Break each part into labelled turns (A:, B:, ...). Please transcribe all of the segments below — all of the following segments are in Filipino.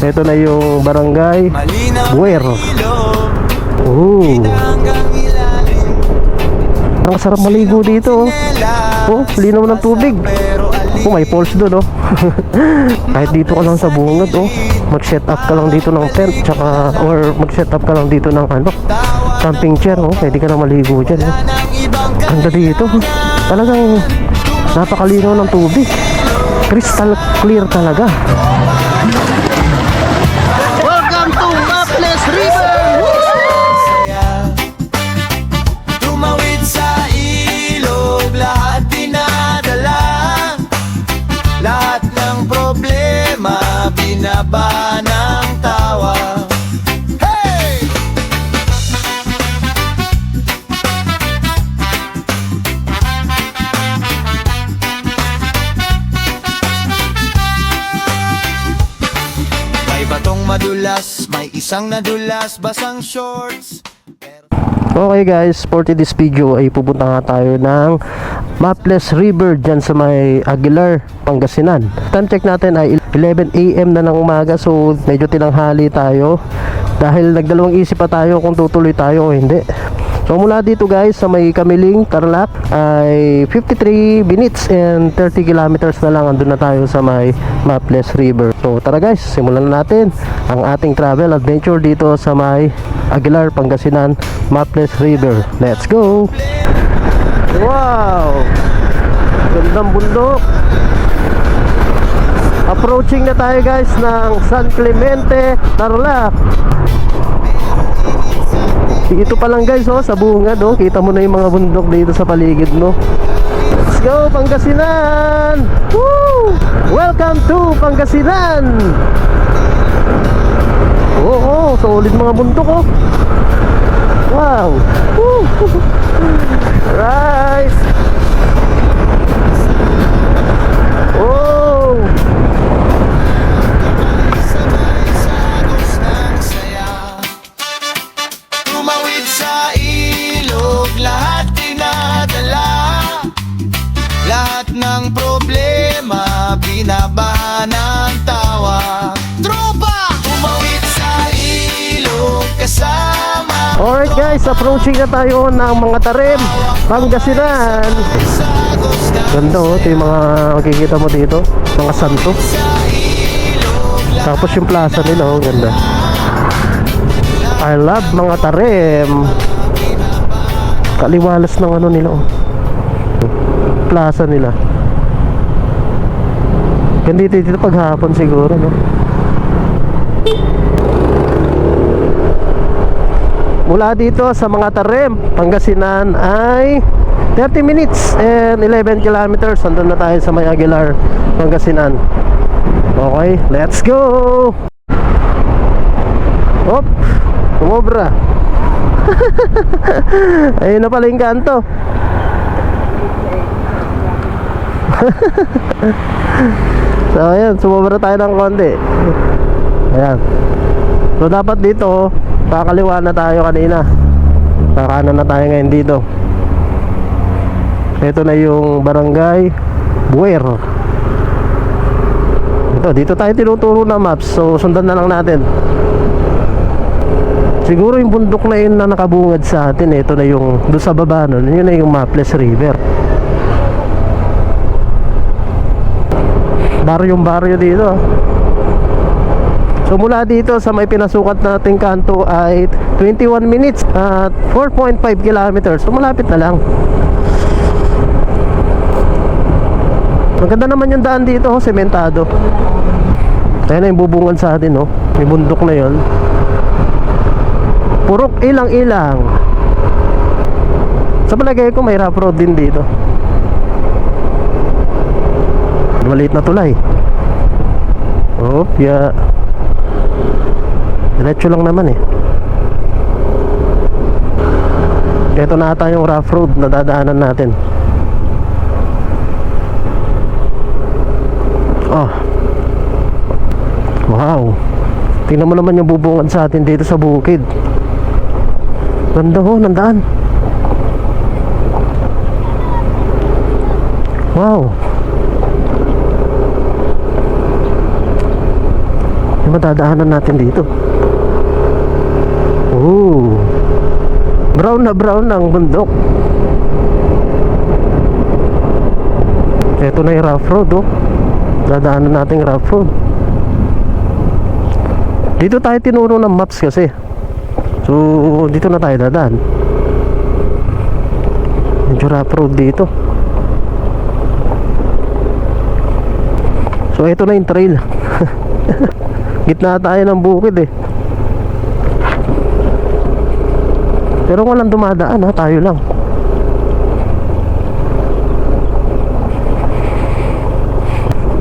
A: Ito na yung barangay Buer. Ang sarap maligo dito. Oh, linaw ng tubig. Oh, may falls doon, oh. Kahit dito ka lang sa bungad, oh. Mag-set up ka lang dito ng tent, tsaka, or mag-set up ka lang dito ng camping chair, oh. Pwede ka na maligo dyan, oh. Ganda dito. Talagang napakalinaw ng tubig. Crystal clear talaga.
B: Welcome to Maples River! Tumawid sa ilog, lahat dinadala. Lahat ng problema, binaba ng tawa. Hey! May batong madulas, may isang nadulas, basang shorts.
A: Okay guys, for today's video ay pupunta nga tayo ng Maples River dyan sa may Aguilar, Pangasinan. Time check natin ay 11 AM na ng umaga, so medyo tinanghali tayo dahil nagdalawang isip pa tayo kung tutuloy tayo o hindi. So mula dito guys sa may Kamiling, Tarlac ay 53 minutes and 30 kilometers na lang, andun na tayo sa may Maples River. So tara guys, simulan na natin ang ating travel adventure dito sa may Aguilar, Pangasinan, Maples River. Let's go! Wow! Gandang bundok. Approaching na tayo guys ng San Clemente, Tarlac. Dito pa lang guys, oh, sa bungad, oh. Kita mo na yung mga bundok dito sa paligid mo. Let's go Pangasinan! Woo! Welcome to Pangasinan! Oo, solid mga bundok, oh. Wow! Woo! Right! Oh!
B: Tumawid sa ilog, lahat dinadala. Lahat ng problema, binaba ng tawa. Tropa! Tumawid sa ilog, kasama.
A: Alright guys, approaching na tayo ng mga Tarim, Pangasinan. Ganda, oh. Ito yung mga makikita mo dito, mga santo. Tapos yung plaza nila, oh, ganda. I love mga Tarim. Kaliwalas ng ano nila, oh. Plaza nila. Ganda dito paghapon siguro, no? Mula dito sa mga Tarim, Pangasinan ay 30 minutes and 11 kilometers. Andun na tayo sa may Aguilar, Pangasinan. Okay, let's go! Op! Sumobra. Ayun na pala yung kanto. So ayan, sumobra tayo ng konti. Ayan. So dapat dito, kakaliwa na tayo kanina. Kakanan na tayo ngayon dito. Ito na yung barangay Buer. Dito tayo tinuturo na maps. So sundan na lang natin. Siguro yung bundok na yun na nakabungad sa atin, ito na yung doon sa baba nun, yun na yung Maples River. Baryo dito. So mula dito sa may pinasukat nating kanto ay 21 minutes at 4.5 kilometers. So malapit na lang. Maganda naman yung daan dito, oh, sementado. Ayan na yung bubungan sa atin, oh. May bundok na yun. Purok ilang-ilang. Sa palagay ko may rough road din dito. Maliit na tulay. Yeah. Diretso lang naman eh. Ito na ata yung rough road na dadaanan natin. Oh. Wow. Tingnan mo naman yung bubungan sa atin dito sa bukid. Ganda, ho, nandaan. Wow. Yung madadaanan natin dito. Oh, brown na brown ang bundok. Ito na yung rough road, oh. Dadaanan natin yung rough road. Dito tayo tinuro ng maps kasi. So dito na tayo dadaan. Medyo rough road dito. So ito na yung trail. Gitna tayo ng bukid eh. Pero walang dumadaan ha, tayo lang.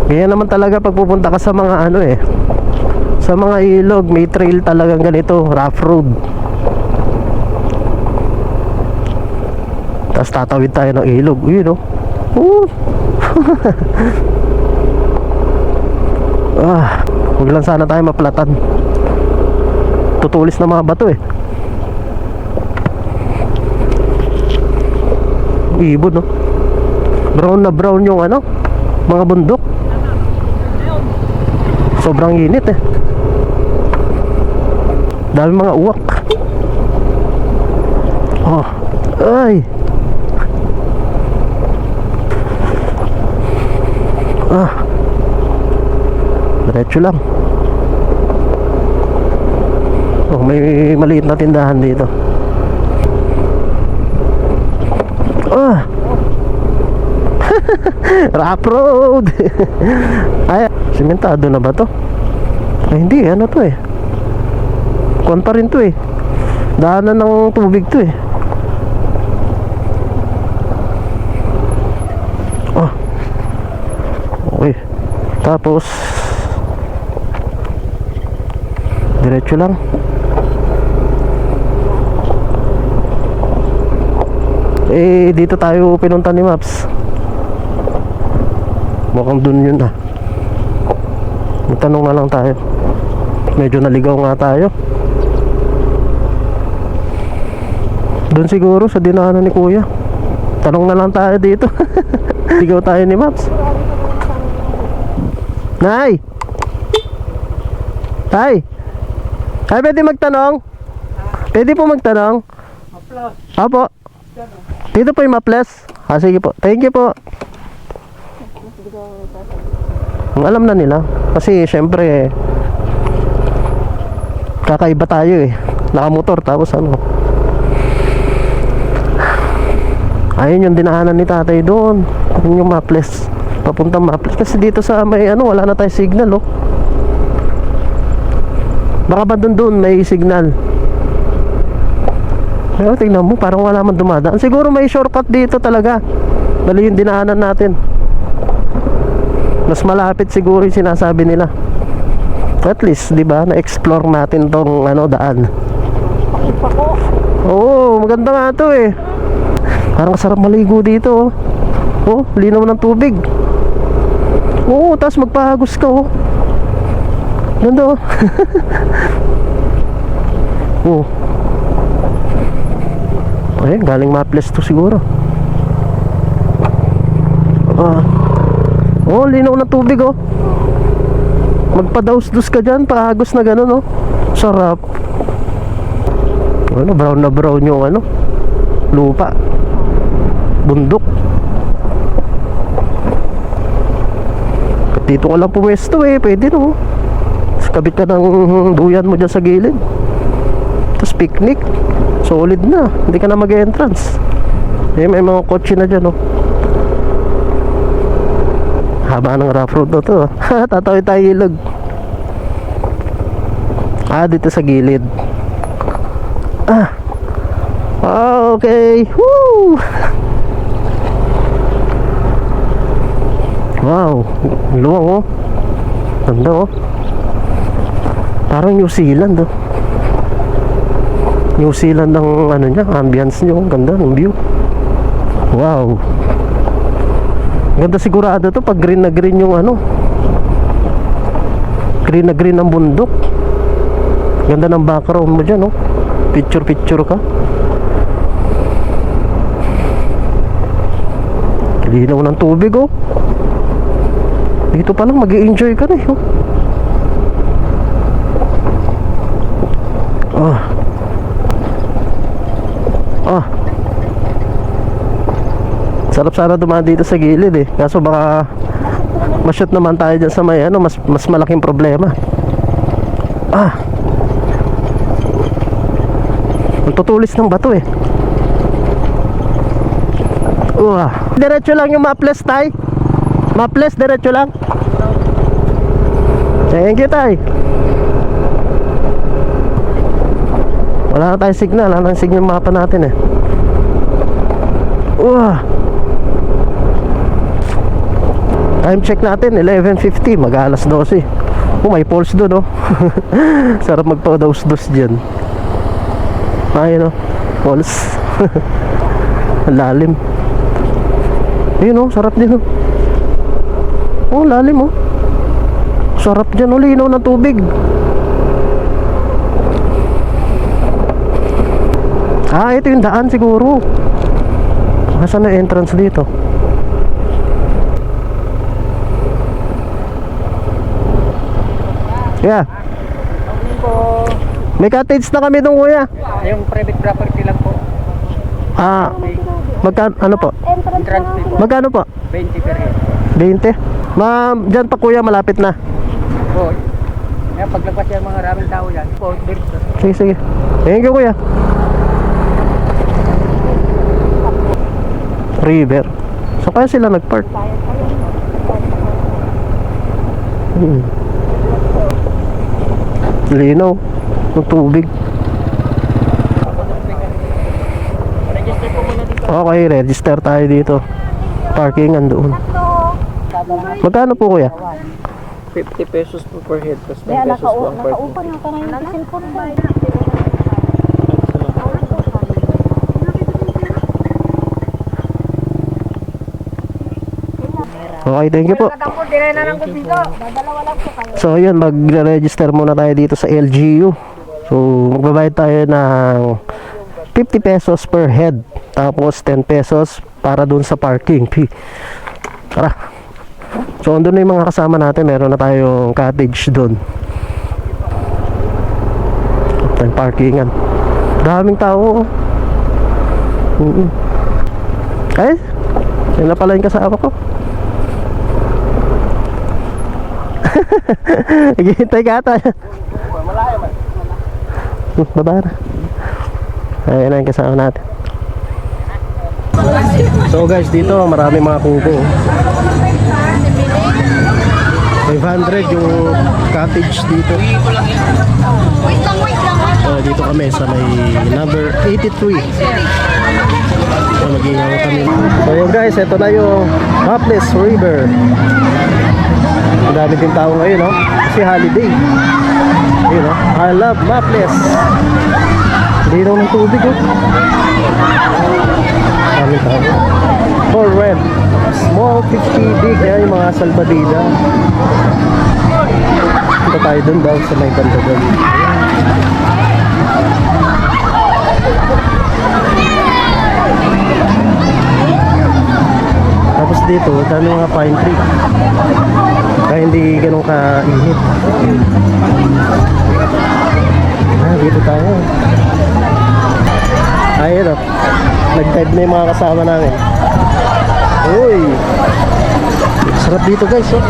A: Kaya naman talaga pag pupunta ka sa mga ano eh, sa mga ilog, may trail talagang ganito, rough road. Tapos tatawid tayo ng ilog. Yun o. Huwag lang sana tayo maplatan. Tutulis na mga bato eh. Ibon no. Brown na brown yung ano, mga bundok. Sobrang init eh. Dami mga uwak. Oh, ay. Diretso lang. Oh, may maliit na tindahan dito. Rough road. Ay, simentado na ba to? Ay, hindi, ano to eh. Kuwan pa rin to eh. Daanan ng tubig to eh. Oh. Okay. Tapos diretso lang. Eh, dito tayo pinunta ni Maps. Mukhang dun yun ah. Magtanong na lang tayo. Medyo naligaw nga tayo. Dun siguro sa dinaanan ni Kuya. Tanong na lang tayo dito. Ligaw tayo ni Maps. Nay! Hi! Hi, pwede magtanong? Pwede po magtanong? Apo. Dito po yung Maples. Sige po. Thank you po. Alam na nila. Kasi syempre kakaiba tayo eh. Nakamotor tapos ano. Ayun yung dinaanan ni tatay doon. Yun yung Maples. Papuntang Maples. Kasi dito sa may ano, wala na tayong signal oh. Baka ba doon may signal? Pero tingnan mo, parang wala man dumadaan. Siguro may shortcut dito talaga. Bali yung dinaanan natin. Mas malapit siguro yung sinasabi nila. At least, di ba, na-explore natin tong ano, daan. Oo, maganda nga to eh. Parang sarap maligo dito oh. Oh, linaw ng tubig. Oo, tapos magpahagos ka oh. Ganda oh. Oh. Ayun, galing Maples to siguro. Oh, linaw na tubig oh. Magpadaus-dus ka dyan, paagos na gano'n oh. Sarap. Ano, brown na brown yung ano, lupa, bundok. Dito ka lang pumesto eh, pwede no. Kabit ka ng duyan mo dyan sa gilid. Tapos picnic. Solid na, hindi ka na mag-entrance. Eh, may mga kotse na dyan oh. Haba ng rough road na to. Tatawid tayo ilog. Dito sa gilid. Okay. Woo! Wow, luwang oh. Ganda oh. Parang New Zealand oh. New Zealand ang ano niya, ambience niya. Ganda ng view. Wow. Ganda sigurado to pag green na green yung ano. Green na green ang bundok. Ganda ng background mo dyan oh. Picture ka. Linaw ng tubig oh. Dito pa lang mag-i-enjoy ka na eh oh. Oh. Oh. Sarap sana dumaan dito sa gilid eh. Kaso baka ma-shoot naman tayo dyan sa may ano, mas malaking problema. Ah. Ang tutulis ng bato eh. Diretso lang yung maples tay. Maples, diretso lang. Thank you tay. Wala na tayong signal. Wala na signal mapa natin eh. Time check natin 11:50. Mag-alas 12. May pulse doon oh. Sarap magpa-dos-dos dyan. Ayun oh, pulse. Lalim. Ayun oh, sarap din oh. Oh, lalim oh. Sarap dyan oh, linaw ng tubig. Ito yung daan siguro. Nasaan na entrance dito? Yeah. May cottage na kami dong kuya.
C: Yung private property lang po.
A: Magkano ano po?
C: Entrance fee po.
A: Magkano po?
C: 20 per head.
A: 20? Ma'am, dyan pa kuya, malapit na.
C: Po. Kaya paglabas yan mga maraming tao yan. Po, dito.
A: Sige, sige. Thank you kuya. River. So kaya sila nag-park? Linaw ng tubig. Okay, register tayo dito. Parkingan doon. Magkano po kuya?
C: 50 pesos po per head. Plus 10 pesos po ang parking.
D: Nakaupan na ka na yung cellphone mo.
A: Okay, thank you po. So yun, mag-register muna tayo dito sa LGU. So magbabayad tayo ng 50 pesos per head. Tapos 10 pesos para dun sa parking fee. Tara. So andun na yung mga kasama natin. Meron na tayong cottage dun. Tayong parkingan. Daming tao. Ay, yun na pala yung kasama ko. Hintay ka ata. Baba na. Ayan na yung kasama natin. So guys, dito marami mga kubo. 500 yung cottage dito. Dito kami sa may number 83. So mag-iingaw kami. So yun guys, ito na yung Maples River. Ang dami din tao ngayon, no? Kasi holiday. Ayun, no? I love Maples. Linaw ng tubig, oh. Daming tao. For rent. Small 50, big. Yan yung mga salbadida. Punta tayo dun daw sa may banda dun. Tapos dito, dami mga pine tree. Kaya hindi ganun ka-init. Dito tayo. Ayun o. Nag-dive na yung mga kasama namin. Uy! Sarap dito guys, oh.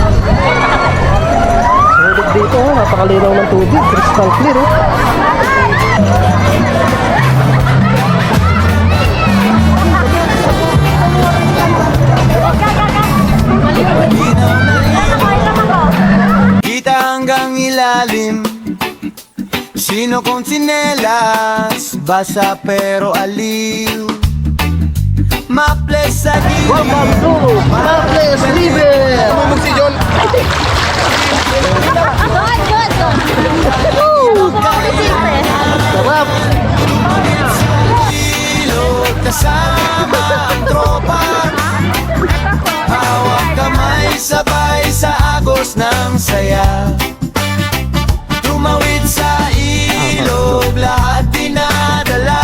A: Sarap dito, oh. Napakalinaw ng tubig. Crystal clear, oh.
B: Kita hanggang ilalim. Sino kong tsinelas, basa pero aliw. Maples sa gilid.
A: Welcome to Maples River! Sarap!
B: Ilog kasama ang tropa. Hawak kamay sabay sa agos ng saya. Tumawid sa ilog, lahat dinadala.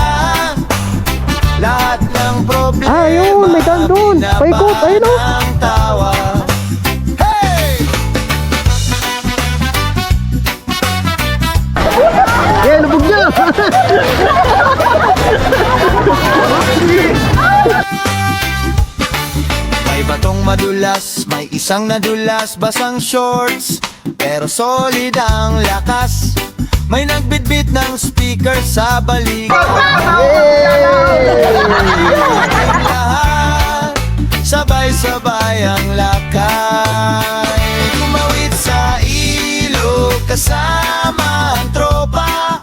B: Lahat ng problema,
A: Ayun, may daan doon. Paikot, ayun, oh.
B: ang tawa. Hey!
A: Yeah, lubog niya!
B: nadulas, may isang nadulas, basang shorts, pero solid ang lakas. May nagbitbit ng speaker sa balikat. Lahat, sabay-sabay ang lakay. Tumawid sa ilog, kasama ang tropa.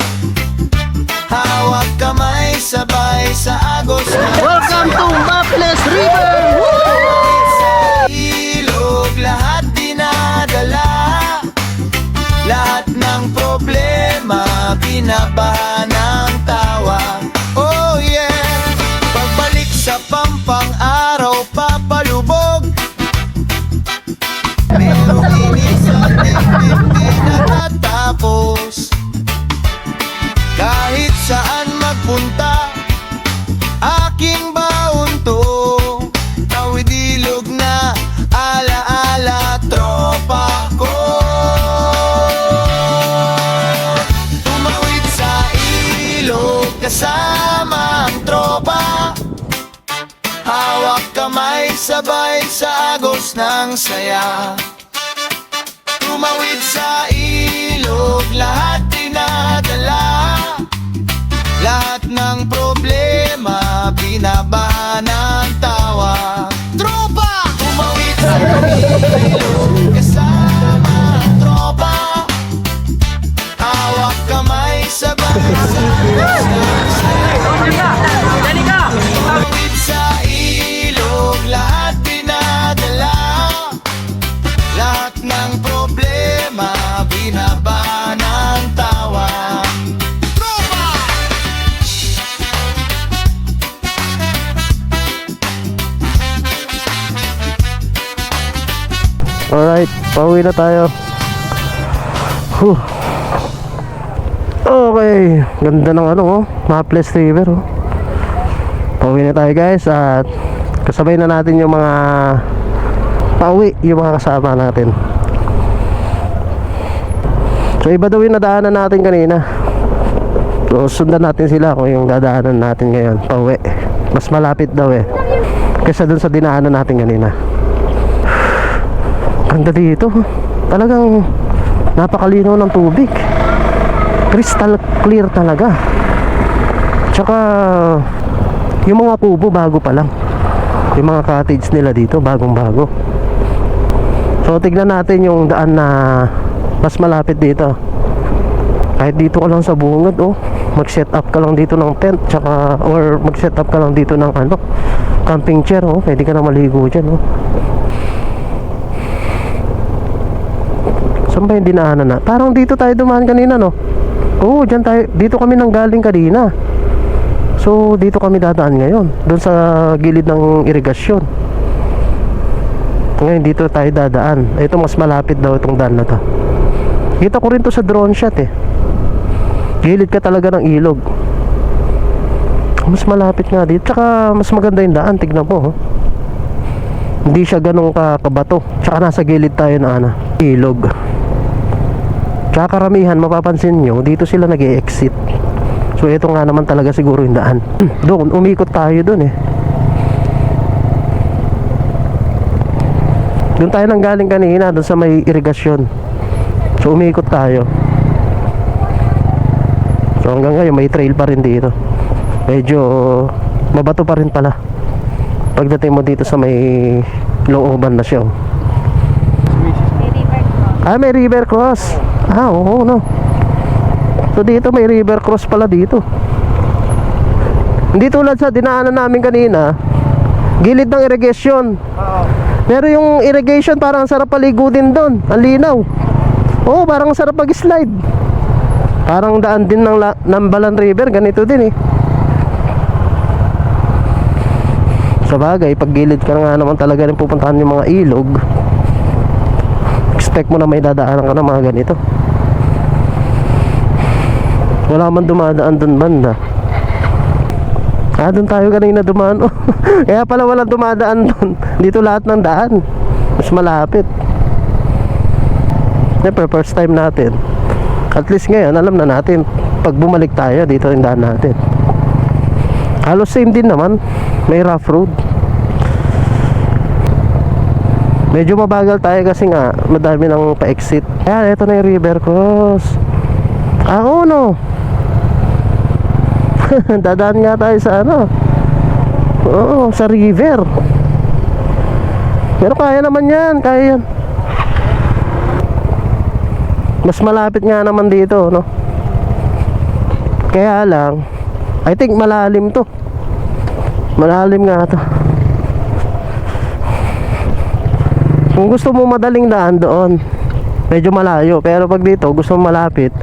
B: Hawak kamay, sabay sa agos.
A: Welcome to Maples River!
B: Sa ilog, lahat dinadala. Lahat ng problema, binabaha ng tawa. Oh yeah! Pagbalik sa pampang araw, papalubog. Pero inisang dibdib di natatapos. Kahit saan magpunta, aking baon to. Tawid ilog na, ala-ala, tropa ko. Tumawid sa ilog, kasama ang tropa. Hawak kamay, sabay sa agos ng saya. Tumawid sa ilog, lahat dinadala. Lahat ng problema, binabaha ng tawa. Tropa! Tumawid sa ilog, kasama ang tropa. Hawak kamay, sabay sa agos ng saya. Tumawid sa ilog, lahat dinadala. Lahat ng problema, binabaha ng tawa.
A: Alright, pauwi na tayo. Okay, ganda ng Maples River Pauwi na tayo guys. At kasabay na natin yung mga pauwi, yung mga kasama natin. So iba daw yung nadaanan natin kanina. So sundan natin sila kung yung dadaanan natin ngayon pauwi. Mas malapit daw kaysa dun sa dinaanan natin kanina. Ganda dito. Talagang napakalinaw ng tubig. Crystal clear talaga. Tsaka yung mga kubo bago pa lang. Yung mga cottage nila dito bagong bago. So tignan natin yung daan na mas malapit dito. Kahit dito ka lang sa bungad mag-set up ka lang dito ng tent, tsaka or mag-set up ka lang dito ng camping chair pwede ka na maligo dyan Saan ba yung dinaanan na? Parang dito tayo dumaan kanina Oo, dyan tayo. Dito kami nang galing kanina. So dito kami dadaan ngayon, doon sa gilid ng irigasyon. Ngayon dito tayo dadaan. Ito mas malapit daw itong daan na to. Kita ko rin to sa drone shot Gilid ka talaga ng ilog. Mas malapit nga dito. Tsaka mas maganda yung daan. Tignan mo Hindi siya ganong kabato. Tsaka nasa gilid tayo na ilog. Tsaka karamihan mapapansin nyo, dito sila nag-e-exit. So ito nga naman talaga siguro yung daan. Doon, umikot tayo doon Doon tayo nang galing kanina, doon sa may irigasyon. So umikot tayo. So hanggang ngayon may trail pa rin dito. Medyo mabato pa rin pala pagdating mo dito sa may looban na siya may river cross. Oo So dito may river cross pala dito. Hindi tulad sa dinaanan namin kanina, gilid ng irrigation. Pero yung irrigation parang sarap paligo din doon. Ang linaw. Parang sarap mag-slide. Parang daan din ng Nambalan River, ganito din Sa bagay, pag gilid ka nga naman talaga rin pupuntahan yung mga ilog, expect mo na may dadaanan ka ng mga ganito. Wala man dumadaan dun banda. Doon tayo kanina dumaan Kaya pala walang dumadaan dun. Dito lahat ng daan. Mas malapit. Siyempre first time natin. At least ngayon alam na natin. Pag bumalik tayo dito yung daan natin. Halos same din naman. May rough road. Medyo mabagal tayo kasi nga madami nang pa-exit. Ayan, ito na yung river cross. Oo, no. Dadaan nga tayo sa ano. Oo, sa river. Pero kaya naman yan, kaya yan. Mas malapit nga naman dito, no. Kaya lang, I think malalim to. Malalim nga to. Kung gusto mo madaling daan doon, medyo malayo. Pero pag dito, gusto mo malapit,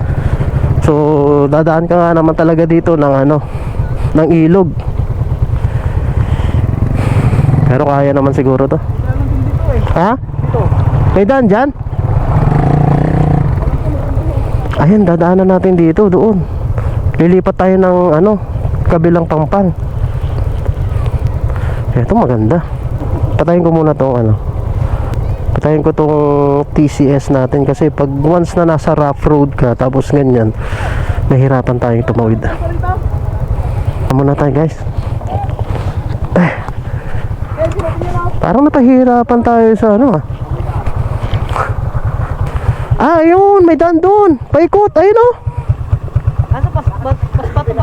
A: so dadaan ka nga naman talaga dito ng ano, ng ilog. Pero kaya naman siguro to. Ha? May daan dyan? Ayun, dadaanan natin dito, doon. Lilipat tayo ng ano, kabilang pampang. Ito maganda. Patayin ko muna tong ano. Patayin ko tong TCS natin kasi pag once na nasa rough road ka tapos ganyan, nahirapan tayong tumawid. Muna tayo, guys. Parang napahirapan tayo sa ano. Ayun, may daan doon. Paikot, ayun oh.
C: Ano, pato ba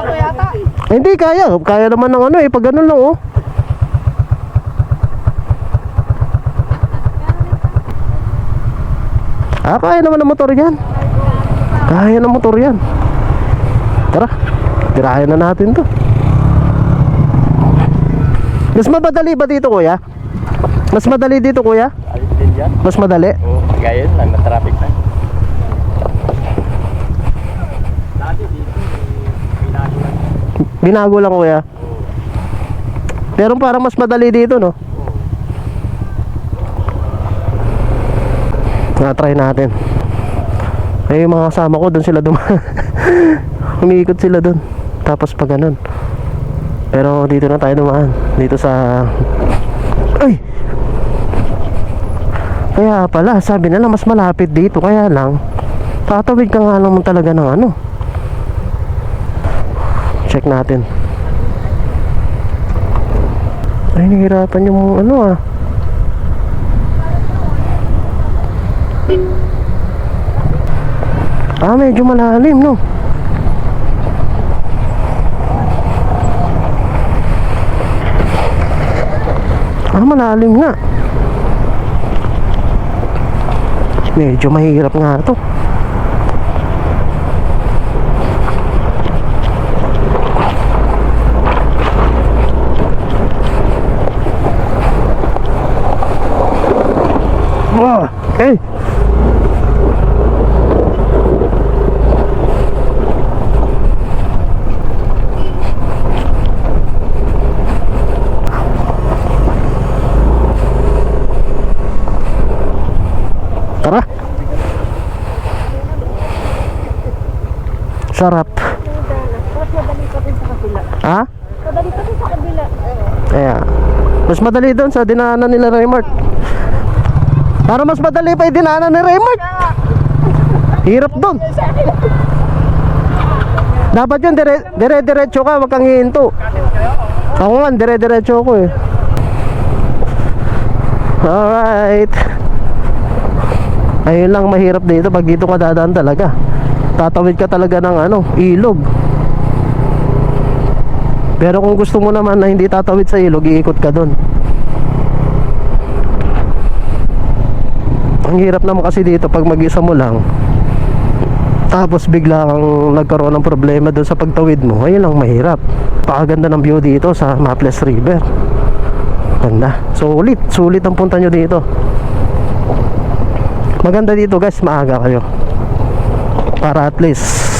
C: to yata?
A: Hindi, kaya. Kaya naman ng ano eh, pag ganun lang oh. Kaya naman ng motor yan. Kaya ng motor yan. Tara, tirayan na natin to. Mas madali ba dito, kuya? Mas madali dito, kuya?
D: Alis din dyan?
A: Mas madali?
D: Oo, gaya lang, na-traffic na. Dati dito, binago lang.
A: Binago lang, kuya. Pero parang mas madali dito, no? Na-try natin. Ay, yung mga kasama ko, doon sila umiikot sila doon. Tapos pa ganun. Pero dito na tayo dumaan. Dito sa... Ay! Kaya pala, sabi nila mas malapit dito. Kaya lang, tatawid ka nga naman talaga ng ano. Check natin. Ay, nahihirapan yung ano ah. Medyo malalim, no? Malalim nga. Medyo mahirap nga to. Okay. Tara. Sarap. Ha?
E: Madali kasi sa kabila.
A: Ayan. Mas madali doon sa dinaanan nila Raymart. Para mas madali pa yung dinaanan ni Raymart. Hirap doon. Dapat yun dire-diretso ka, wag kang hihinto. Ako nga, dire-diretso ako eh. Alright. Ayun lang mahirap dito pag dito ka dadaan talaga. Tatawid ka talaga ng ano, ilog. Pero kung gusto mo naman na hindi tatawid sa ilog, iikot ka doon. Ang hirap naman kasi dito pag mag-isa mo lang. Tapos bigla kang nagkaroon ng problema doon sa pagtawid mo. Ayun lang mahirap. Pakaganda ng view dito sa Maples River. Ganda. Sulit ang punta nyo dito. Maganda dito guys, maaga kayo para at least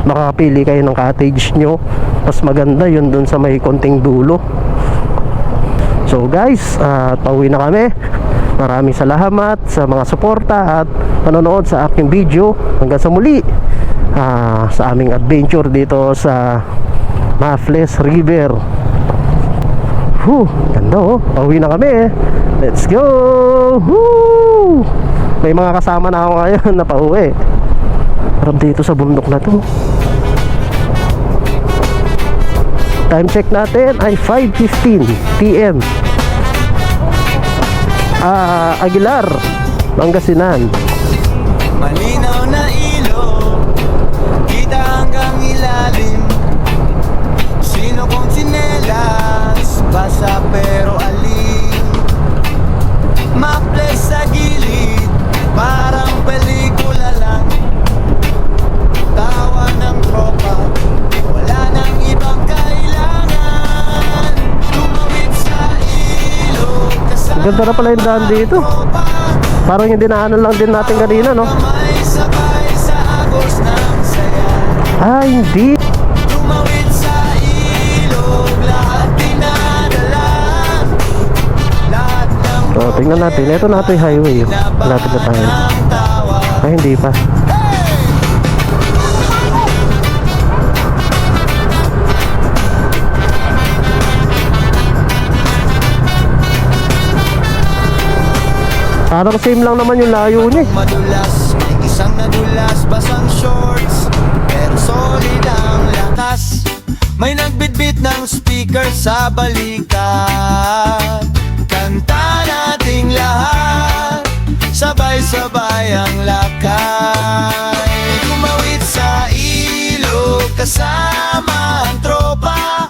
A: makapili kayo ng cottage nyo. Mas maganda yun dun sa may konting dulo. So guys, pauwi na kami. Maraming salamat sa mga suporta at panonood sa aking video. Hanggang sa muli sa aming adventure dito sa Maples River. Ganda oh, pauwi na kami. Let's go! Woo! May mga kasama na ako ngayon na pauwi. Harap dito sa bundok na to. Time check natin ay 5:15 PM. Aguilar, Pangasinan.
B: Malinaw na ilog, kita hanggang ilalim. Sino kong tsinelas, basa pero alim. Maples sa gilid, parang pelikula lang. Tawa ng tropa, wala nang ibang kailangan. Tumawid sa ilog, kasama
A: Ganda na pala yung daan dito.
B: tropa.
A: Parang yung dinaanan lang din natin kanina, no?
B: Kamay sabay sa agos ng saya.
A: Hindi.
B: Tumawid sa ilog, lahat dinadala. Lahat ng
A: So, tingnan natin. Ito na ito yung highway. Malapit na tayo.
B: ng tawa.
A: Hindi pa. Parang same lang naman yung layo niya.
B: Madulas, may isang nadulas, basang shorts, pero solid ang lakas. May nagbitbit ng speaker sa balikat. Kanta nating lahat, sabay-sabay ang lakay. Tumawid sa ilog, kasama ang tropa.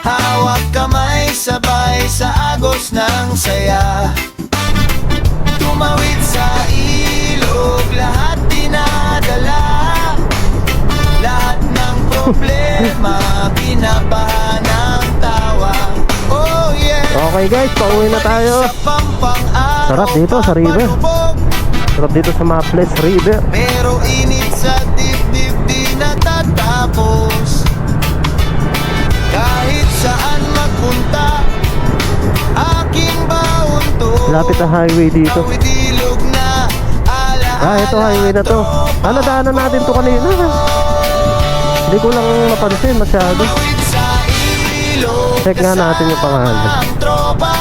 B: Hawak kamay, sabay sa agos ng saya. Tumawid sa ilog, lahat dinadala. Lahat ng problema, kinabahan ng tawa. Oh yeah.
A: Okay guys, pauwi na tayo.
B: Sa pampang-araw,
A: Sarap dito sa river.
B: papalubog.
A: Sarap dito sa Maples River.
B: Pero init sa dibdib di natatapos. Kahit saan magpunta, aking baon to.
A: Lapit na highway dito.
B: Tawid ilog na, alaala
A: Ito highway na to. Daanan natin to kanina. Hindi ko lang napansin masyado.
B: Tawid sa ilog,
A: Check nga natin yung pangalan.
B: ang tropa.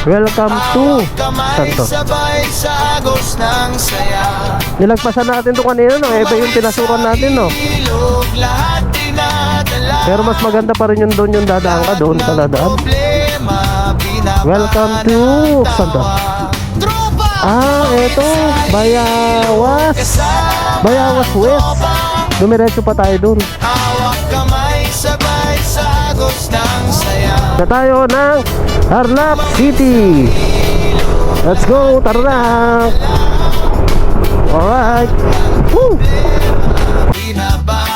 A: Welcome to
B: Kamay
A: Santo.
B: sabay sa agos ng saya.
A: Nilagpasan natin to kanina, no? Iba yung pinasukan natin, no?
B: Ilog, lahat dinadala.
A: Pero mas maganda pa rin yung doon yung dadaan ka doon sa dadaan.
B: Problema, binabahan
A: Welcome to
B: ng tawa.
A: Santo.
B: Tropa,
A: Eto, Bayawas.
B: kasama
A: Bayawas West.
B: tropa.
A: Dumiretso pa tayo doon.
B: Hawak kamay sabay sa agos ng saya.
A: Na tayo ng Tarlac City. Let's go, Tarlac. Alright. Woo!
B: Binabahan